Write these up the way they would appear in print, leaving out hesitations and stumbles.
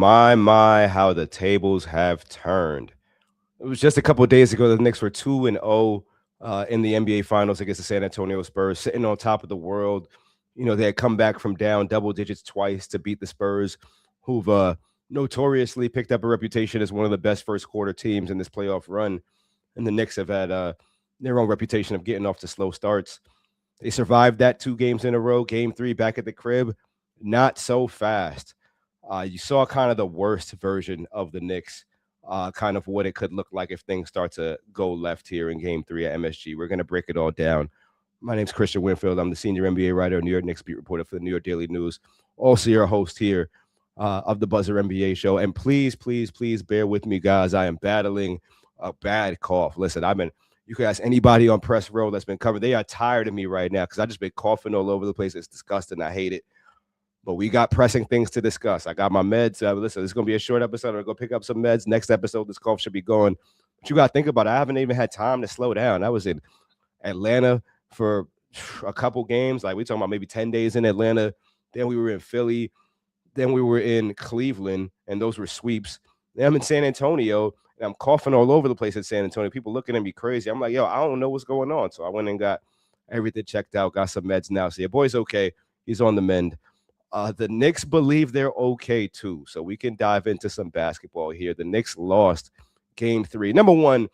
How the tables have turned. It was just a couple of days ago the Knicks were 2-0 in the NBA Finals against the San Antonio Spurs, sitting on top of the world. They had come back from down double digits twice to beat the Spurs, who've notoriously picked up a reputation as one of the best first quarter teams in this playoff run. And the Knicks have had their own reputation of getting off to slow starts. They survived that 2 games in a row. Game 3 back at the crib, not so fast. You saw kind of the worst version of the Knicks, kind of what it could look like if things start to go left here in Game 3 at MSG. We're going to break it all down. My name's Kristian Winfield. I'm the senior NBA writer, New York Knicks beat reporter for the New York Daily News. Also your host here of the Buzzer NBA show. And please, please, please bear with me, guys. I am battling a bad cough. Listen, you can ask anybody on press row that's been covered. They are tired of me right now because I just been coughing all over the place. It's disgusting. I hate it. But we got pressing things to discuss. I got my meds. Listen, this is going to be a short episode. I'm going to go pick up some meds. Next episode, this cough should be going. But you got to think about it. I haven't even had time to slow down. I was in Atlanta for a couple games. Like, we talking about maybe 10 days in Atlanta. Then we were in Philly. Then we were in Cleveland, and those were sweeps. Then I'm in San Antonio, and I'm coughing all over the place in San Antonio. People looking at me crazy. I'm like, yo, I don't know what's going on. So I went and got everything checked out, got some meds now. So your boy's okay. He's on the mend. The Knicks believe they're okay, too. So we can dive into some basketball here. The Knicks lost Game 3. Number one,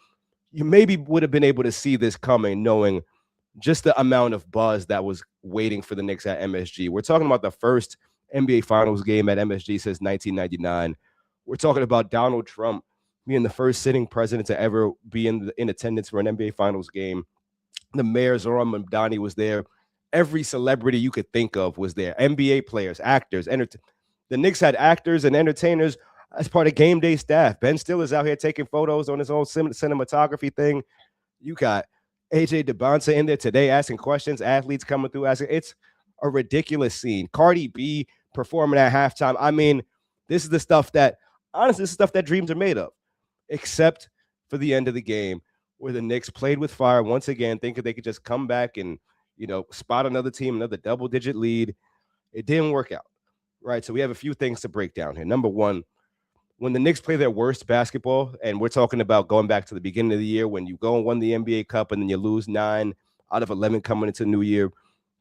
you maybe would have been able to see this coming, knowing just the amount of buzz that was waiting for the Knicks at MSG. We're talking about the first NBA Finals game at MSG since 1999. We're talking about Donald Trump being the first sitting president to ever be in attendance for an NBA Finals game. The mayor, Zoran Mamdani, was there. Every celebrity you could think of was there. NBA players, actors, the Knicks had actors and entertainers as part of game day staff. Ben Stiller's out here taking photos on his own cinematography thing. You got AJ DeBonsa in there today asking questions, athletes coming through asking. It's a ridiculous scene. Cardi B performing at halftime. I mean, this is the stuff that, honestly, this is stuff that dreams are made of, except for the end of the game where the Knicks played with fire once again, thinking they could just come back and, spot another team, another double-digit lead. It didn't work out, right? So we have a few things to break down here. Number one, when the Knicks play their worst basketball, and we're talking about going back to the beginning of the year when you go and won the NBA Cup and then you lose 9 out of 11 coming into the new year,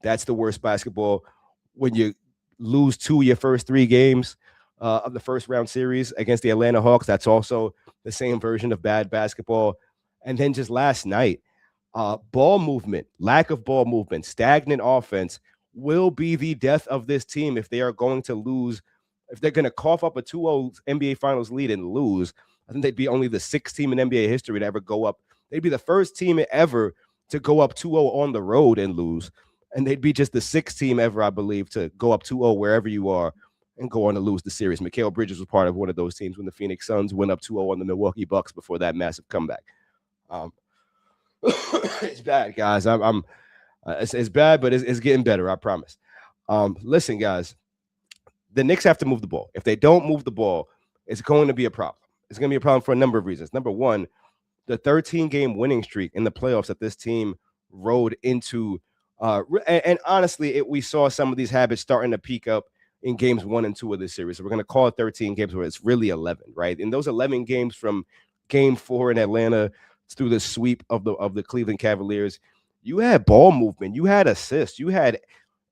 that's the worst basketball. When you lose 2 of your first 3 games of the first round series against the Atlanta Hawks, that's also the same version of bad basketball. And then just last night, ball movement, lack of ball movement, stagnant offense will be the death of this team if they are going to lose. If they're going to cough up a 2-0 NBA Finals lead and lose, I think they'd be only the 6th team in NBA history to ever go up. They'd be the first team ever to go up 2-0 on the road and lose. And they'd be just the 6th team ever, I believe, to go up 2-0 wherever you are and go on to lose the series. Mikal Bridges was part of one of those teams when the Phoenix Suns went up 2-0 on the Milwaukee Bucks before that massive comeback. It's bad, guys. It's bad, but it's getting better, I promise. Listen, guys, the Knicks have to move the ball. If they don't move the ball, it's going to be a problem. It's going to be a problem for a number of reasons. Number one, the 13-game winning streak in the playoffs that this team rode into. And honestly, we saw some of these habits starting to peak up in games 1 and 2 of this series. So we're going to call it 13 games, where it's really 11, right? In those 11 games from Game 4 in Atlanta through the sweep of the Cleveland Cavaliers, you had ball movement, you had assists, you had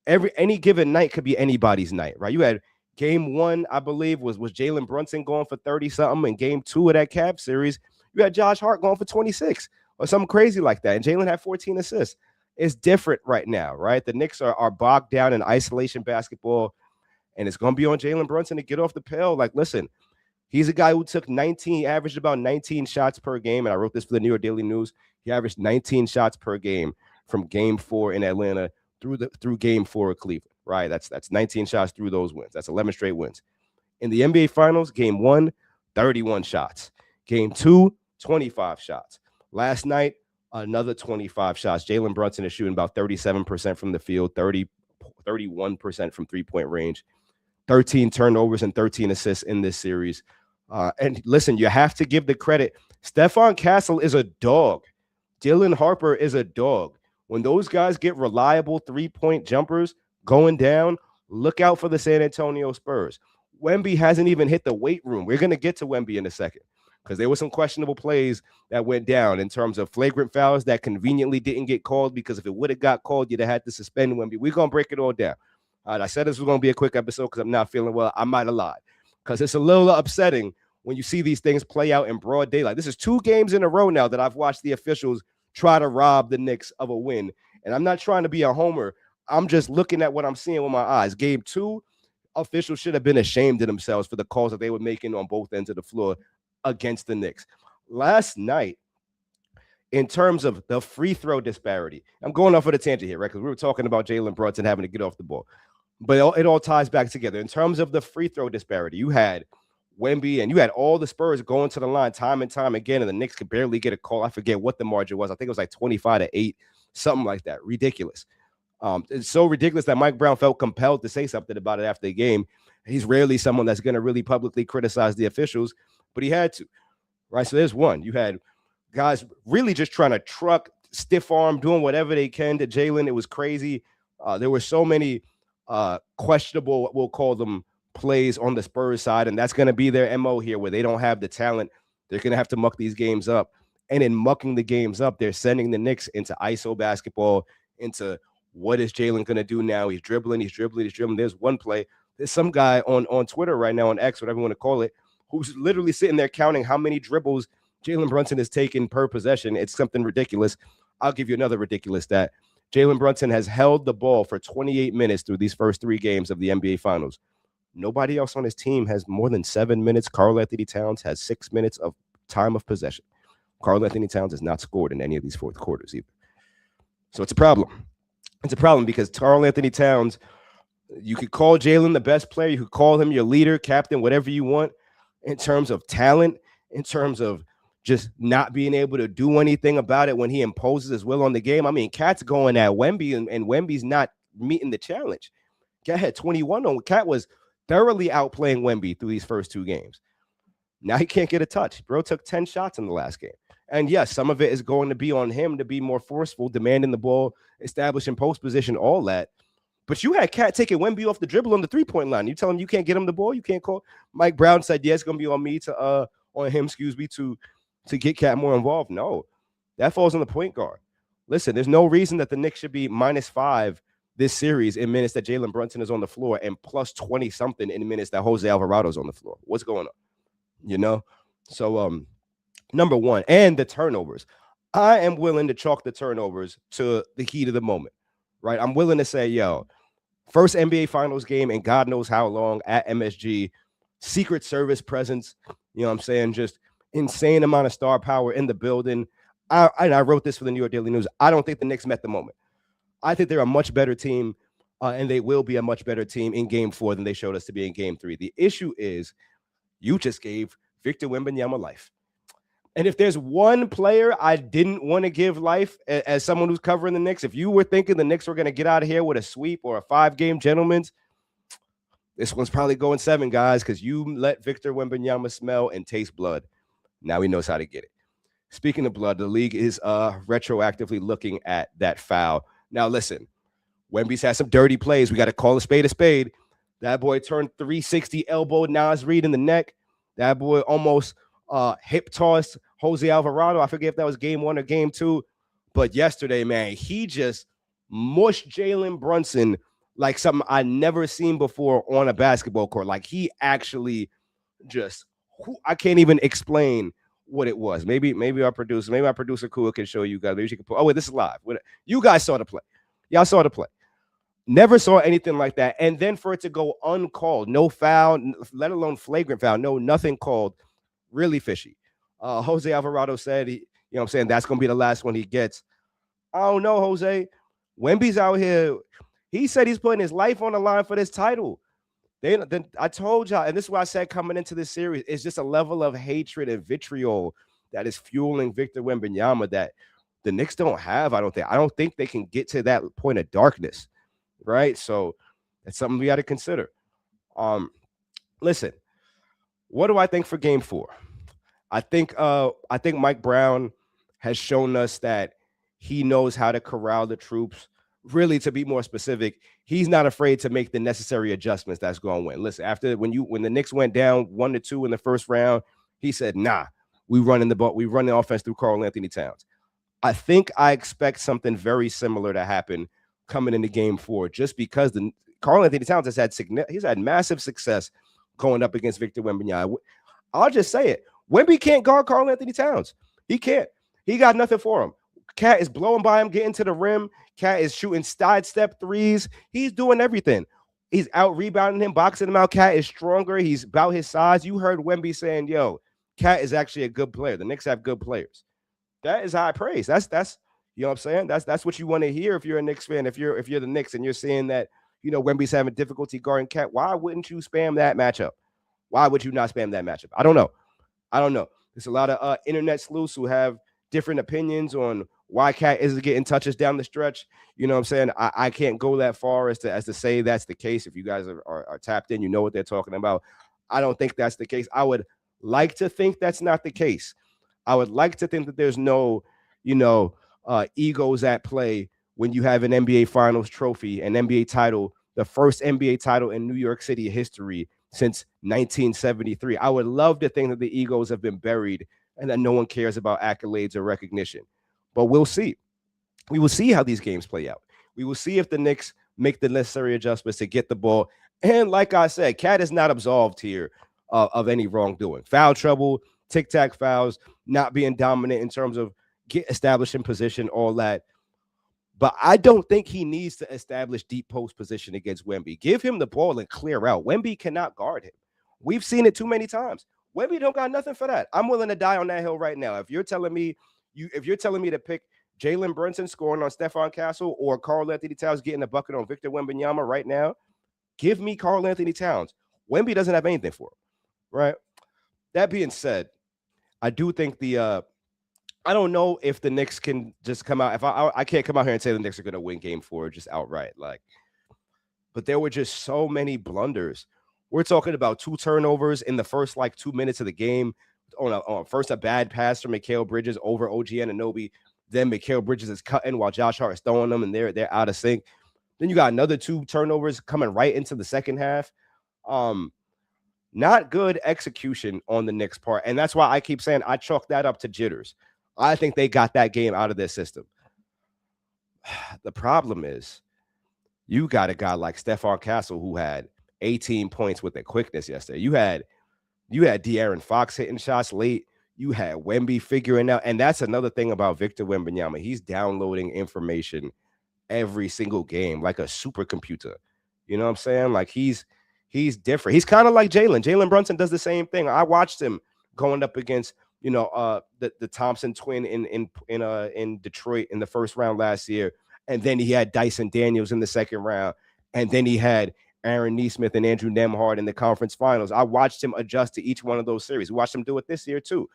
any given night could be anybody's night, right? You had Game 1, I believe, was Jalen Brunson going for 30-something, and Game 2 of that Cavs series, you had Josh Hart going for 26 or something crazy like that, and Jalen had 14 assists. It's different right now, right? The Knicks are bogged down in isolation basketball, and it's going to be on Jalen Brunson to get off the pill. Like, listen, he's a guy who averaged about 19 shots per game, and I wrote this for the New York Daily News. He averaged 19 shots per game from Game 4 in Atlanta through Game 4 of Cleveland, right? That's 19 shots through those wins. That's 11 straight wins. In the NBA Finals, Game 1, 31 shots. Game 2, 25 shots. Last night, another 25 shots. Jalen Brunson is shooting about 37% from the field, 31% from three-point range, 13 turnovers and 13 assists in this series. And listen, you have to give the credit. Stephon Castle is a dog. Dylan Harper is a dog. When those guys get reliable three-point jumpers going down, look out for the San Antonio Spurs. Wemby hasn't even hit the weight room. We're going to get to Wemby in a second because there were some questionable plays that went down in terms of flagrant fouls that conveniently didn't get called, because if it would have got called, you'd have had to suspend Wemby. We're going to break it all down. All right, I said this was going to be a quick episode because I'm not feeling well. I might have lied because it's a little upsetting when you see these things play out in broad daylight. This is 2 games in a row now that I've watched the officials try to rob the Knicks of a win. And I'm not trying to be a homer. I'm just looking at what I'm seeing with my eyes. Game 2, officials should have been ashamed of themselves for the calls that they were making on both ends of the floor against the Knicks. Last night, in terms of the free throw disparity, I'm going off of the tangent here, right? Because we were talking about Jalen Brunson having to get off the ball. But it all ties back together. In terms of the free throw disparity, you had Wemby and you had all the Spurs going to the line time and time again, and the Knicks could barely get a call. I forget what the margin was. I think it was like 25-8, something like that. Ridiculous. It's so ridiculous that Mike Brown felt compelled to say something about it after the game. He's rarely someone that's going to really publicly criticize the officials, but he had to, right? So there's one. You had guys really just trying to truck, stiff arm, doing whatever they can to Jalen. It was crazy. There were so many questionable, we'll call them, plays on the Spurs side, and that's going to be their MO here, where they don't have the talent. They're going to have to muck these games up. And in mucking the games up, they're sending the Knicks into ISO basketball, into what is Jalen going to do now? He's dribbling. There's one play. There's some guy on Twitter right now, on X, whatever you want to call it, who's literally sitting there counting how many dribbles Jalen Brunson has taken per possession. It's something ridiculous. I'll give you another ridiculous stat. Jalen Brunson has held the ball for 28 minutes through these first 3 games of the NBA Finals. Nobody else on his team has more than 7 minutes. Karl-Anthony Towns has 6 minutes of time of possession. Karl-Anthony Towns has not scored in any of these fourth quarters either. So it's a problem. It's a problem because Karl-Anthony Towns, you could call Jalen the best player. You could call him your leader, captain, whatever you want, in terms of talent, in terms of just not being able to do anything about it when he imposes his will on the game. I mean, Cat's going at Wemby, and Wemby's not meeting the challenge. Cat had 21 on. Cat was thoroughly outplaying Wemby through these first 2 games. Now he can't get a touch. Bro took 10 shots in the last game. And yes, some of it is going to be on him to be more forceful, demanding the ball, establishing post position, all that. But you had Cat taking Wemby off the dribble on the 3-point line. You tell him you can't get him the ball, you can't call. Mike Brown said, yeah, it's going to be on me to get Cat more involved. No, that falls on the point guard. Listen, there's no reason that the Knicks should be -5 this series in minutes that Jalen Brunson is on the floor and plus 20 something in minutes that Jose Alvarado's on the floor. What's going on? You know? So, number one, and the turnovers. I am willing to chalk the turnovers to the heat of the moment, right? I'm willing to say, yo, first NBA Finals game in God knows how long at MSG, Secret Service presence, you know what I'm saying? Just insane amount of star power in the building. I wrote this for the New York Daily News. I don't think the Knicks met the moment. I think they're a much better team, and they will be a much better team in Game 4 than they showed us to be in Game 3. The issue is you just gave Victor Wembanyama life. And if there's one player I didn't want to give life as someone who's covering the Knicks, if you were thinking the Knicks were going to get out of here with a sweep or a 5-game gentleman's, this one's probably going 7, guys, because you let Victor Wembanyama smell and taste blood. Now he knows how to get it. Speaking of blood, the league is retroactively looking at that foul. Now, listen, Wemby's had some dirty plays. We got to call a spade a spade. That boy turned 360, elbowed Nas Reed in the neck. That boy almost hip tossed Jose Alvarado. I forget if that was Game 1 or Game 2. But yesterday, man, he just mushed Jalen Brunson like something I never seen before on a basketball court. Like he actually just, I can't even explain what it was. Maybe our producer Kua can show you guys. Maybe she can put. Oh wait, this is live. You guys saw the play. Y'all saw the play. Never saw anything like that. And then for it to go uncalled, no foul, let alone flagrant foul, no nothing called. Really fishy. Jose Alvarado said, you know what I'm saying, that's going to be the last one he gets. I don't know, Jose. Wemby's out here. He said he's putting his life on the line for this title. I told y'all, and this is what I said coming into this series, it's just a level of hatred and vitriol that is fueling Victor Wembanyama that the Knicks don't have, I don't think. I don't think they can get to that point of darkness, right? So that's something we got to consider. Listen, what do I think for Game 4? I think Mike Brown has shown us that he knows how to corral the troops, really, to be more specific, he's not afraid to make the necessary adjustments that's going to win. Listen, after when the Knicks went down 1-2 in the first round, he said, "Nah, we running the ball, we run the offense through Karl Anthony Towns." I expect something very similar to happen coming into Game 4, just because the Karl Anthony Towns he's had massive success going up against Victor Wembanyama. I'll just say it: Wemby can't guard Karl Anthony Towns. He can't. He got nothing for him. Cat is blowing by him, getting to the rim. Cat is shooting sidestep threes. He's doing everything. He's out rebounding him, boxing him out. Cat is stronger. He's about his size. You heard Wemby saying, "Yo, Cat is actually a good player. The Knicks have good players." That is high praise. That's you know what I'm saying. That's what you want to hear if you're a Knicks fan. If you're the Knicks and you're seeing that Wemby's having difficulty guarding Cat, why wouldn't you spam that matchup? Why would you not spam that matchup? I don't know. There's a lot of internet sleuths who have different opinions on why Cat isn't getting touches down the stretch. You know what I'm saying? I can't go that far as to say that's the case. If you guys are tapped in, you know what they're talking about. I don't think that's the case. I would like to think that's not the case. I would like to think that there's no, egos at play when you have an NBA Finals trophy, an NBA title, the first NBA title in New York City history since 1973. I would love to think that the egos have been buried and that no one cares about accolades or recognition. But we'll see. We will see how these games play out. We will see if the Knicks make the necessary adjustments to get the ball. And like I said, Cat is not absolved here of any wrongdoing. Foul trouble, tic-tac fouls, not being dominant in terms of establishing position, all that. But I don't think he needs to establish deep post position against Wemby. Give him the ball and clear out. Wemby cannot guard him. We've seen it too many times. Wemby don't got nothing for that. I'm willing to die on that hill right now. If you're telling me to pick Jalen Brunson scoring on Stephon Castle or Karl Anthony Towns getting a bucket on Victor Wembanyama right now, give me Karl Anthony Towns. Wemby doesn't have anything for him, right? That being said, I do think I don't know if the Knicks can just come out. If I can't come out here and say the Knicks are going to win Game 4 just outright, but there were just so many blunders. We're talking about 2 turnovers in the first 2 minutes of the game. On first a bad pass from Mikal Bridges over OG Anunoby. Then Mikal Bridges is cutting while Josh Hart is throwing them, and they're out of sync. Then you got another 2 turnovers coming right into the second half. Not good execution on the Knicks' part, and that's why I keep saying I chalk that up to jitters. I think they got that game out of their system. The problem is you got a guy like Stephon Castle who had 18 points with the quickness yesterday. You had De'Aaron Fox hitting shots late. You had Wemby figuring out, and that's another thing about Victor Wembanyama. He's downloading information every single game like a supercomputer. You know what I'm saying? He's different. He's kind of like Jalen. Jalen Brunson does the same thing. I watched him going up against the Thompson twin in Detroit in the first round last year, and then he had Dyson Daniels in the second round, and then he had Aaron Nesmith and Andrew Nembhard in the conference finals. I watched him adjust to each one of those series. We watched him do it this year too,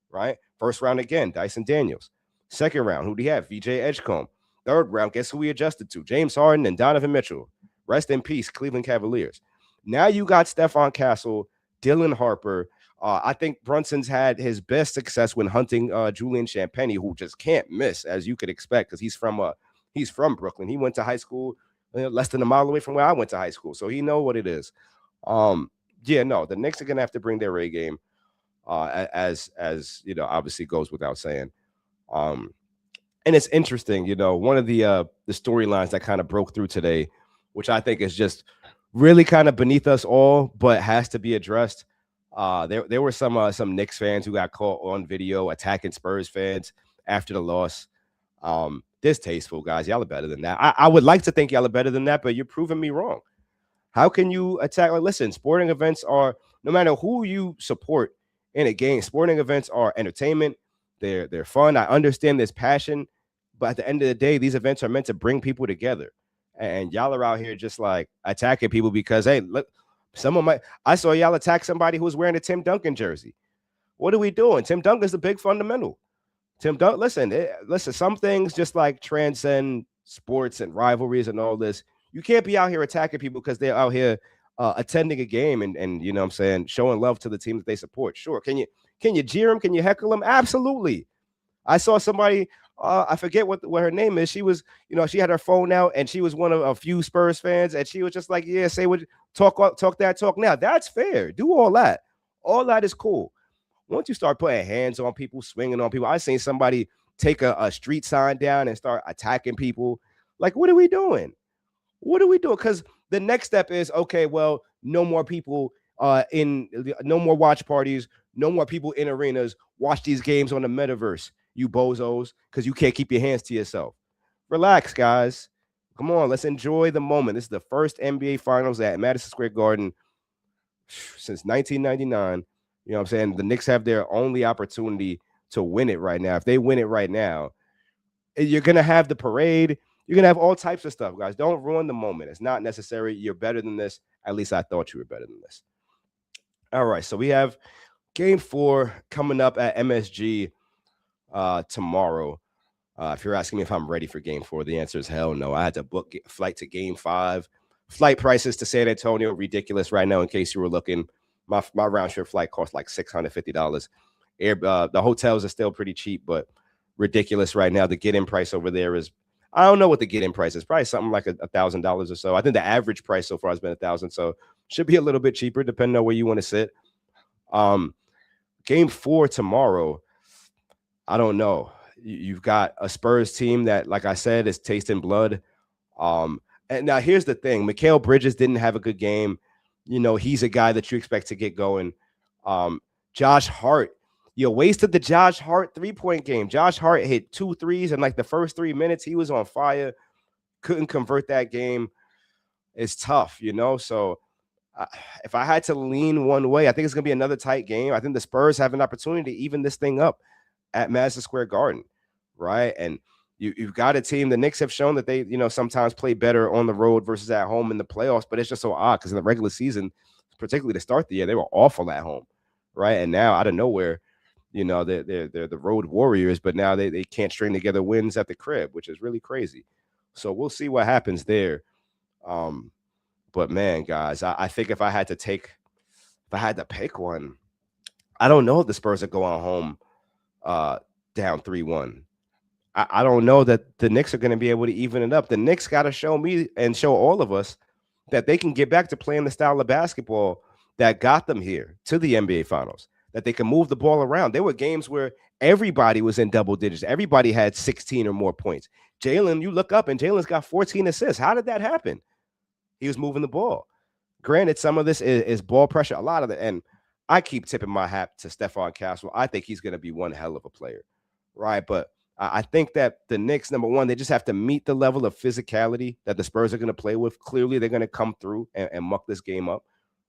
right? First round again, Dyson Daniels. Second round, who do you have? VJ Edgecombe. Third round, guess who he adjusted to? James Harden and Donovan Mitchell. Rest in peace, Cleveland Cavaliers. Now you got Stephon Castle, Dylan Harper. I think Brunson's had his best success when hunting Julian Champagnie, who just can't miss, as you could expect, because he's from Brooklyn. He went to high school less than a mile away from where I went to high school, so he know what it is. The Knicks are gonna have to bring their A game, as obviously goes without saying. And it's interesting, one of the storylines that kind of broke through today, which I think is just really kind of beneath us all, but has to be addressed. There were some Knicks fans who got caught on video attacking Spurs fans after the loss. Distasteful, guys. Y'all are better than that. I would like to think y'all are better than that, but you're proving me wrong. How can you attack? Listen, sporting events are, no matter who you support in a game, sporting events are entertainment. They're fun. I understand there's passion, but at the end of the day, these events are meant to bring people together. And y'all are out here just attacking people because, hey, look, I saw y'all attack somebody who was wearing a Tim Duncan jersey. What are we doing? Tim Duncan's the big fundamental. Tim Duncan, listen, some things just transcend sports and rivalries and all this. You can't be out here attacking people because they're out here attending a game and you know what I'm saying, showing love to the team that they support. Sure. Can you jeer them? Can you heckle them? Absolutely. I saw somebody I forget what her name is. She was, she had her phone out and she was one of a few Spurs fans, and she was just like, yeah, say what, talk that talk now. That's fair. Do all that. All that is cool. Once you start putting hands on people, swinging on people, I seen somebody take a street sign down and start attacking people. Like, what are we doing? What are we doing? Because the next step is, okay, well, no more people no more watch parties, no more people in arenas. Watch these games on the metaverse, you bozos, because you can't keep your hands to yourself. Relax, guys. Come on, let's enjoy the moment. This is the first NBA Finals at Madison Square Garden since 1999. You know what I'm saying? The Knicks have their only opportunity to win it right now. If they win it right now, you're gonna have the parade. You're gonna have all types of stuff, guys. Don't ruin the moment. It's not necessary. You're better than this. At least I thought you were better than this. All right, so we have Game 4 coming up at MSG tomorrow. If you're asking me if I'm ready for Game 4, the answer is hell no. I had to book flight to Game 5. Flight prices to San Antonio ridiculous right now. In case you were looking, my round trip flight cost like $650. The hotels are still pretty cheap, but ridiculous right now. The get-in price over there is, I don't know what the get-in price is. Probably something like $1,000 or so. I think the average price so far has been $1,000, so should be a little bit cheaper depending on where you want to sit. Game 4 tomorrow. I don't know. You've got a Spurs team that, like I said, is tasting blood. And now here's the thing: Mikal Bridges didn't have a good game. He's a guy that you expect to get going. Josh Hart, you wasted the Josh Hart 3-point game. Josh Hart hit 2 threes in like the first 3 minutes. He was on fire. Couldn't convert that game. It's tough, So if I had to lean one way, I think it's going to be another tight game. I think the Spurs have an opportunity to even this thing up at Madison Square Garden, right? And you've got a team. The Knicks have shown that they, sometimes play better on the road versus at home in the playoffs, but it's just so odd because in the regular season, particularly to start the year, they were awful at home, right? And now out of nowhere, they're the road warriors, but now they can't string together wins at the crib, which is really crazy. So we'll see what happens there. But man, guys, I think if I had to pick one, I don't know if the Spurs are going home down 3-1. I don't know that the Knicks are going to be able to even it up. The Knicks got to show me and show all of us that they can get back to playing the style of basketball that got them here to the NBA Finals, that they can move the ball around. There were games where everybody was in double digits. Everybody had 16 or more points. Jalen, you look up and Jalen's got 14 assists. How did that happen? He was moving the ball. Granted, some of this is ball pressure. A lot of it, and I keep tipping my hat to Stephon Castle. I think he's going to be one hell of a player, right? But I think that the Knicks, number one, they just have to meet the level of physicality that the Spurs are going to play with. Clearly, they're going to come through and muck this game up,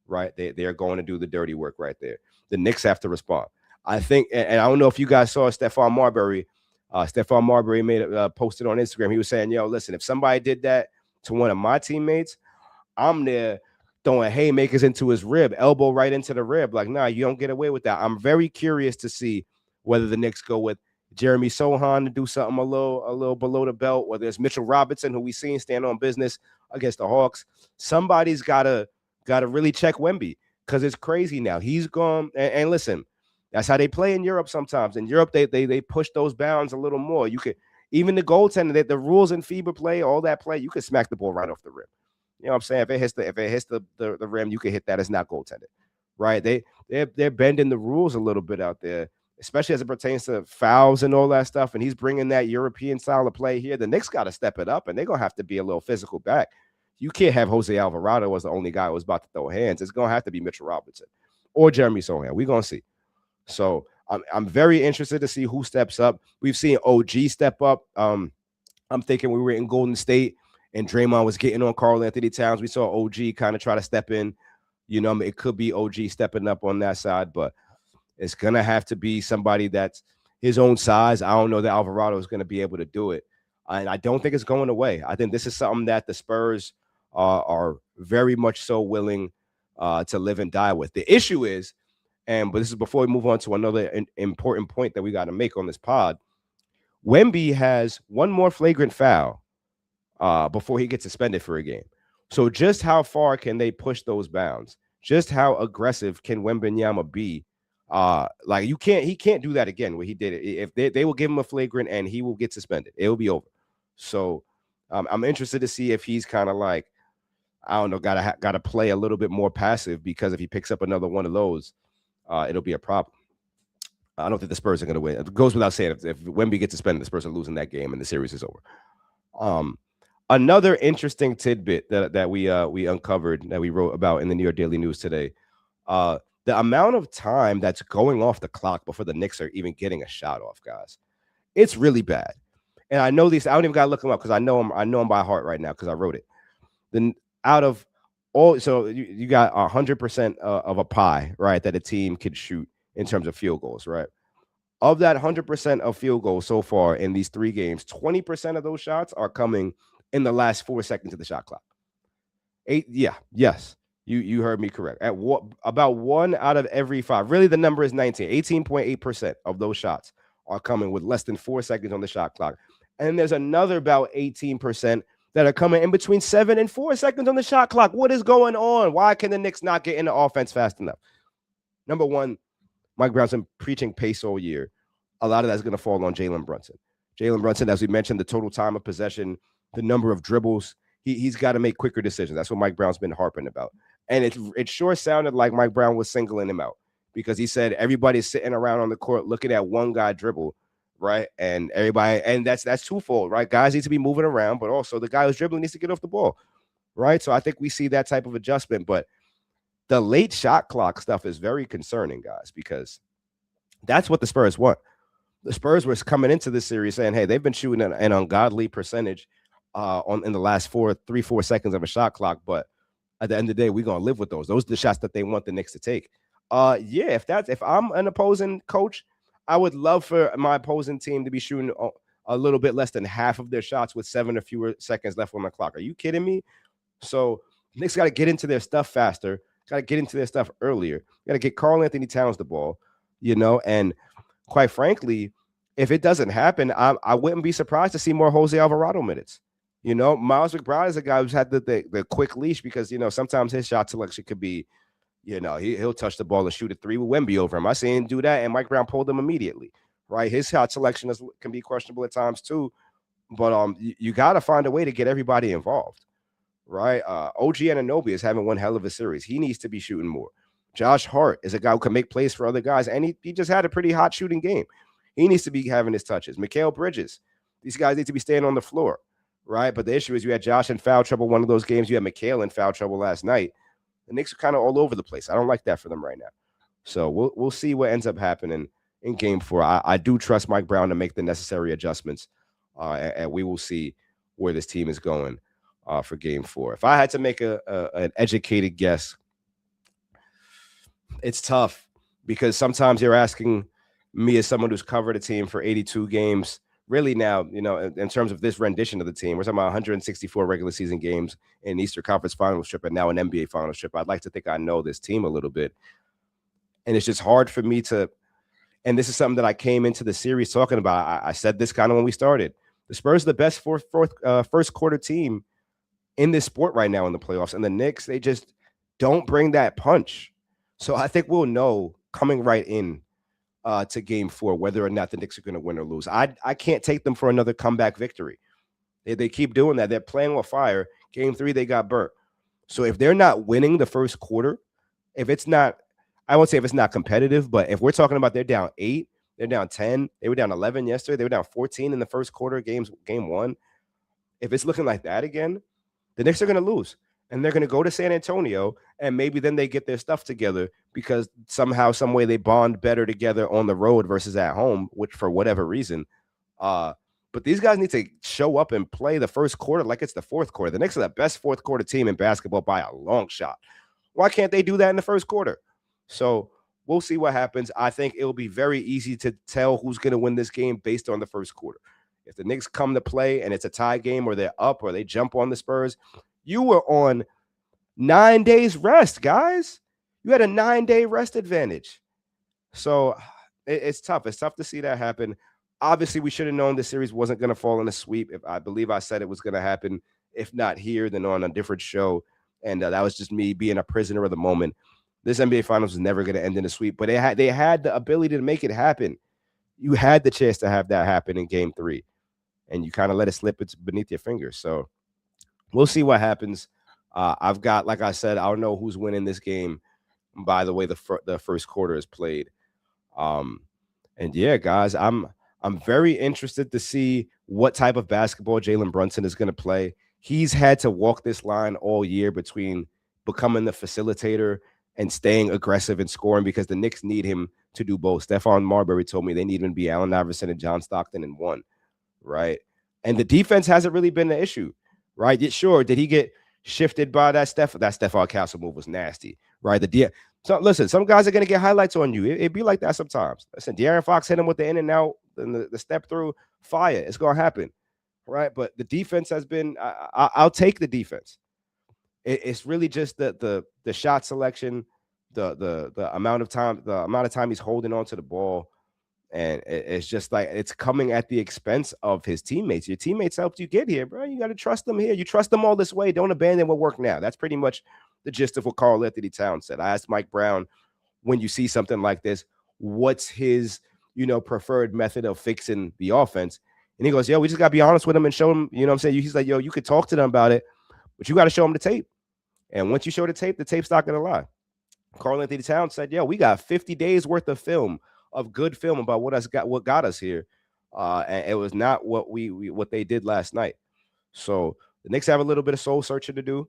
right? They're going to do the dirty work right there. The Knicks have to respond. I think, and I don't know if you guys saw Stephon Marbury. Stephon Marbury posted on Instagram. He was saying, yo, listen, if somebody did that to one of my teammates, I'm there throwing haymakers into his rib, elbow right into the rib. Like, nah, you don't get away with that. I'm very curious to see whether the Knicks go with Jeremy Sohan to do something a little below the belt, whether it's Mitchell Robinson, who we seen stand on business against the Hawks. Somebody's gotta really check Wemby because it's crazy now. He's gone. And listen, that's how they play in Europe sometimes. In Europe, they push those bounds a little more. You could, even the goaltender, the rules in FIBA play, all that play, you could smack the ball right off the rim. You know what I'm saying? If it hits the rim, you can hit that. It's not goaltended, right? They're bending the rules a little bit out there, especially as it pertains to fouls and all that stuff. And he's bringing that European style of play here. The Knicks got to step it up, and they're gonna have to be a little physical back. You can't have Jose Alvarado as the only guy who was about to throw hands. It's gonna have to be Mitchell Robinson or Jeremy Sohan. We're gonna see. So I'm very interested to see who steps up. We've seen OG step up. I'm thinking we were in Golden State and Draymond was getting on Karl Anthony Towns. We saw OG kind of try to step in. It could be OG stepping up on that side, but it's going to have to be somebody that's his own size. I don't know that Alvarado is going to be able to do it. And I don't think it's going away. I think this is something that the Spurs are very much so willing to live and die with. The issue is, but this is before we move on to another important point that we got to make on this pod, Wemby has one more flagrant foul before he gets suspended for a game. So just how far can they push those bounds? Just how aggressive can Wembanyama be Like he can't do that again. What he did, if they will give him a flagrant and he will get suspended, it will be over. So I'm interested to see if he's kind of like, I don't know, gotta play a little bit more passive, because if he picks up another one of those, it'll be a problem. I don't think the Spurs are going to win. It goes without saying, if Wemby gets suspended, the Spurs are losing that game and the series is over. Um, Another interesting tidbit that we uncovered, that we wrote about in the New York Daily News today, the amount of time that's going off the clock before the Knicks are even getting a shot off, guys. It's really bad. And I know these. I don't even got to look them up because I know them by heart right now because I wrote it. Then out of all, so you got 100% of a pie, right? That a team could shoot in terms of field goals, right? Of that 100% of field goals so far in these 3 games, 20% of those shots are coming in the last 4 seconds of the shot clock. Yes, you heard me correct. At what, about 1 out of every 5. Really, the number is 19. 18.8% of those shots are coming with less than 4 seconds on the shot clock, and there's another about 18% that are coming in between 7 and 4 seconds on the shot clock. What is going on? Why can the Knicks not get into offense fast enough? Number one, Mike Brown's been preaching pace all year. A lot of that's going to fall on Jalen Brunson. Jalen Brunson, as we mentioned, the total time of possession, the number of dribbles, he's got to make quicker decisions. That's what Mike Brown's been harping about. And it sure sounded like Mike Brown was singling him out, because he said everybody's sitting around on the court looking at one guy dribble, right? And everybody, and that's twofold, right? Guys need to be moving around, but also the guy who's dribbling needs to get off the ball, right? So I think we see that type of adjustment. But the late shot clock stuff is very concerning, guys, because that's what the Spurs want. The Spurs were coming into this series saying, hey, they've been shooting an ungodly percentage in the last 4 seconds of a shot clock. But at the end of the day, we're going to live with those. Those are the shots that they want the Knicks to take. Yeah, if I'm an opposing coach, I would love for my opposing team to be shooting a little bit less than half of their shots with 7 or fewer seconds left on the clock. Are you kidding me? So Knicks got to get into their stuff faster. Got to get into their stuff earlier. Got to get Karl Anthony Towns the ball, and quite frankly, if it doesn't happen, I wouldn't be surprised to see more Jose Alvarado minutes. Miles McBride is a guy who's had the quick leash, because, sometimes his shot selection could be, he'll touch the ball and shoot a 3 with Wemby over him. I seen him do that, and Mike Brown pulled him immediately, right? His shot selection can be questionable at times too, but you got to find a way to get everybody involved, right? OG Anunoby is having one hell of a series. He needs to be shooting more. Josh Hart is a guy who can make plays for other guys, and he just had a pretty hot shooting game. He needs to be having his touches. Mikal Bridges, these guys need to be staying on the floor, right? But the issue is you had Josh in foul trouble one of those games. You had Mikal in foul trouble last night. The Knicks are kind of all over the place. I don't like that for them right now. So we'll see what ends up happening in Game 4. I do trust Mike Brown to make the necessary adjustments, and we will see where this team is going for Game 4. If I had to make an educated guess, it's tough, because sometimes you're asking me, as someone who's covered a team for 82 games, really now, in terms of this rendition of the team, we're talking about 164 regular season games, an Eastern Conference Finals trip, and now an NBA Finals trip. I'd like to think I know this team a little bit. And it's just hard for me to, and this is something that I came into the series talking about. I said this kind of when we started. The Spurs are the best first quarter team in this sport right now in the playoffs. And the Knicks, they just don't bring that punch. So I think we'll know coming right in to Game 4 whether or not the Knicks are going to win or lose. I can't take them for another comeback victory. They keep doing that. They're playing with fire. Game 3, they got burnt. So if they're not winning the first quarter, if it's not, I won't say if it's not competitive, but if we're talking about they're down 8, they're down 10, they were down 11 yesterday, they were down 14 in the first quarter game 1. If it's looking like that again, the Knicks are going to lose. And they're going to go to San Antonio, and maybe then they get their stuff together, because somehow, some way they bond better together on the road versus at home, which for whatever reason. But these guys need to show up and play the first quarter like it's the fourth quarter. The Knicks are the best fourth quarter team in basketball by a long shot. Why can't they do that in the first quarter? So we'll see what happens. I think it'll be very easy to tell who's going to win this game based on the first quarter. If the Knicks come to play and it's a tie game, or they're up, or they jump on the Spurs, you were on 9 days rest, guys. You had a 9-day rest advantage. So it's tough. It's tough to see that happen. Obviously, we should have known the series wasn't going to fall in a sweep. If I believe I said it was going to happen, if not here, then on a different show. And that was just me being a prisoner of the moment. This NBA Finals was never going to end in a sweep, but they had the ability to make it happen. You had the chance to have that happen in Game 3, and you kind of let it slip it's beneath your fingers. So we'll see what happens. I've got, like I said, I don't know who's winning this game by the way the first quarter is played. Um, and yeah, guys, I'm very interested to see what type of basketball Jalen Brunson is going to play. He's had to walk this line all year between becoming the facilitator and staying aggressive and scoring because the Knicks need him to do both. Stephon Marbury told me they need him to be Allen Iverson and John Stockton in one, right? And the defense hasn't really been the issue, right? Sure, did he get shifted by that Stephon Castle move was nasty, right? So listen, some guys are gonna get highlights on you. It be like that sometimes. Listen, De'Aaron Fox hit him with the in and out, and the step through fire. It's gonna happen, right? But the defense has been. I'll take the defense. It's really just the shot selection, the amount of time he's holding on to the ball, and it's just like it's coming at the expense of his teammates. Your teammates helped you get here, bro. You got to trust them here. You trust them all this way. Don't abandon what worked now. That's pretty much the gist of what Carl Anthony Towns said. I asked Mike Brown, when you see something like this, what's his, preferred method of fixing the offense? And he goes, yo, we just got to be honest with them and show them, you know what I'm saying? He's like, yo, you could talk to them about it, but you got to show them the tape. And once you show the tape's not going to lie. Carl Anthony Towns said, yo, we got 50 days worth of film, of good film about what got us here. And it was not what they did last night. So the Knicks have a little bit of soul searching to do,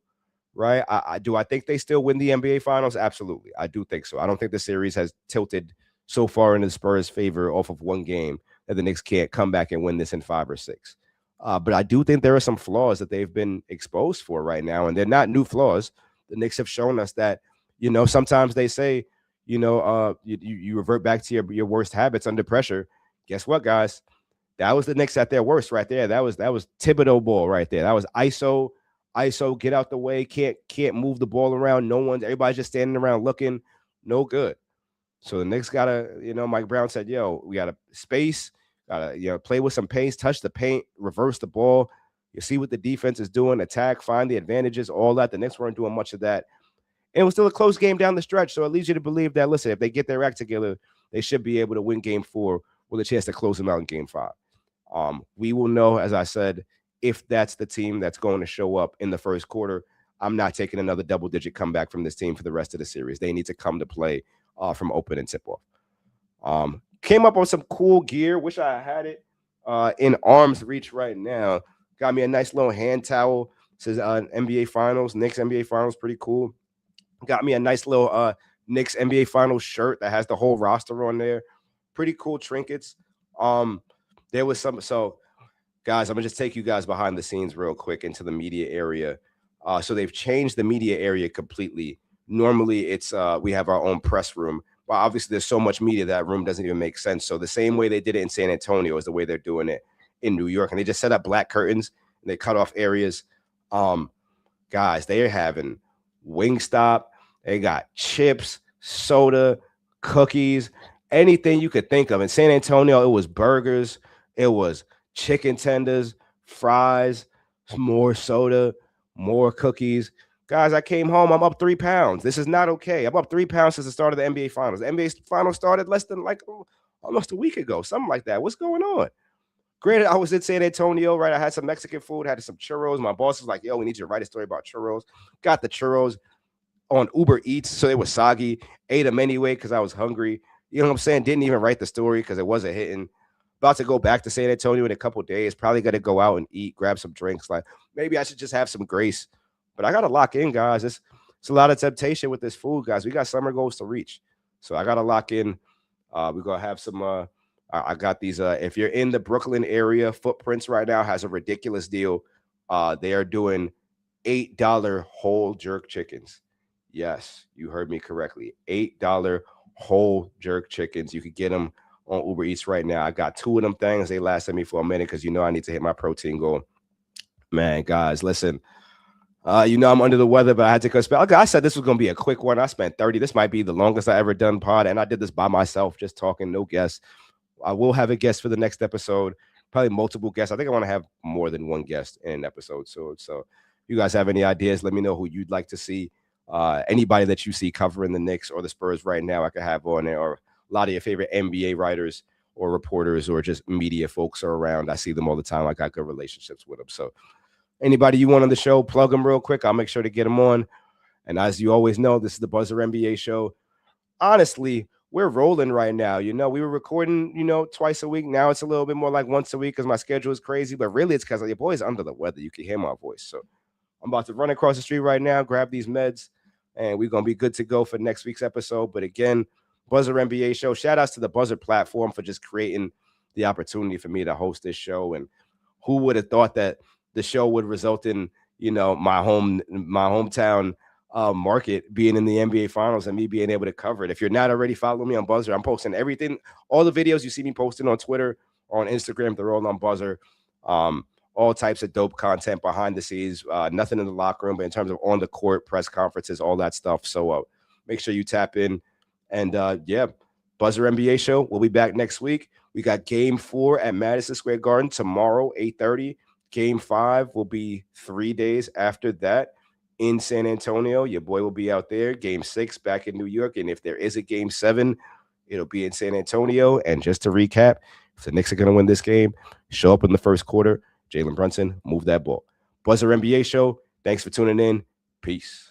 right? I think they still win the NBA Finals? Absolutely, I do think so. I don't think the series has tilted so far in the Spurs' favor off of one game that the Knicks can't come back and win this in 5 or 6. But I do think there are some flaws that they've been exposed for right now, and they're not new flaws. The Knicks have shown us that, sometimes they say, you revert back to your worst habits under pressure. Guess what, guys? That was the Knicks at their worst right there. That was Thibodeau ball right there. That was ISO, get out the way, can't move the ball around. Everybody's just standing around looking, no good. So the Knicks gotta, Mike Brown said, yo, we gotta space, gotta, play with some pace, touch the paint, reverse the ball. You see what the defense is doing, attack, find the advantages, all that. The Knicks weren't doing much of that. And it was still a close game down the stretch. So it leads you to believe that, listen, if they get their act together, they should be able to win game 4 with a chance to close them out in game 5. We will know, as I said, if that's the team that's going to show up in the first quarter. I'm not taking another double-digit comeback from this team for the rest of the series. They need to come to play from open and tip-off. Came up on some cool gear. Wish I had it in arm's reach right now. Got me a nice little hand towel. It says NBA Finals, Knicks NBA Finals, pretty cool. Got me a nice little Knicks NBA Finals shirt that has the whole roster on there. Pretty cool trinkets. There was so guys, I'm gonna just take you guys behind the scenes real quick into the media area. So they've changed the media area completely. Normally it's we have our own press room, but obviously there's so much media that room doesn't even make sense. So the same way they did it in San Antonio is the way they're doing it in New York, and they just set up black curtains and they cut off areas. Guys, they are having Wingstop. They got chips, soda, cookies, anything you could think of. In San Antonio, it was burgers, it was chicken tenders, fries, more soda, more cookies. Guys, I came home. I'm up 3 pounds. This is not okay. I'm up 3 pounds since the start of the NBA Finals. The NBA Finals started less than almost a week ago, something like that. What's going on? Granted, I was in San Antonio, right? I had some Mexican food, had some churros. My boss was like, yo, we need you to write a story about churros. Got the churros on Uber Eats, so they were soggy. Ate them anyway because I was hungry. You know what I'm saying? Didn't even write the story because it wasn't hitting. About to go back to San Antonio in a couple days. Probably going to go out and eat, grab some drinks. Like maybe I should just have some grace. But I got to lock in, guys. It's a lot of temptation with this food, guys. We got summer goals to reach. So I got to lock in. We're going to have some I got these. If you're in the Brooklyn area, Footprints right now has a ridiculous deal. They are doing $8 whole jerk chickens. Yes, you heard me correctly. $8 whole jerk chickens. You could get them on Uber Eats right now. I got 2 of them things. They lasted me for a minute because I need to hit my protein goal. Man, guys, listen. I'm under the weather, but I had to go spell. I said this was going to be a quick one. I spent 30. This might be the longest I ever done pod, and I did this by myself, just talking, no guests. I will have a guest for the next episode, probably multiple guests. I think I want to have more than one guest in an episode. So you guys have any ideas, let me know who you'd like to see Anybody that you see covering the Knicks or the Spurs right now, I could have on there, or a lot of your favorite NBA writers or reporters or just media folks are around. I see them all the time. I got good relationships with them. So anybody you want on the show, plug them real quick. I'll make sure to get them on. And as you always know, this is the Buzzer NBA show. Honestly, we're rolling right now. We were recording, twice a week. Now it's a little bit more like once a week because my schedule is crazy. But really, it's because your boy's under the weather. You can hear my voice. So I'm about to run across the street right now, grab these meds, and we're going to be good to go for next week's episode. But again, Buzzer NBA show. Shout outs to the Buzzer platform for just creating the opportunity for me to host this show. And who would have thought that the show would result in, my hometown market being in the NBA finals and me being able to cover it. If you're not already following me on Buzzer, I'm posting everything, all the videos you see me posting on Twitter or on Instagram, they're all on Buzzer. All types of dope content behind the scenes, nothing in the locker room, but in terms of on the court, press conferences, all that stuff. So make sure you tap in. And yeah, Buzzer NBA show. We'll be back next week. We got Game 4 at Madison Square Garden tomorrow, 8:30. Game 5 will be 3 days after that in San Antonio. Your boy will be out there. Game 6 back in New York. And if there is a Game 7, it'll be in San Antonio. And just to recap, if the Knicks are going to win this game, show up in the first quarter. Jalen Brunson, move that ball. Buzzer NBA show. Thanks for tuning in. Peace.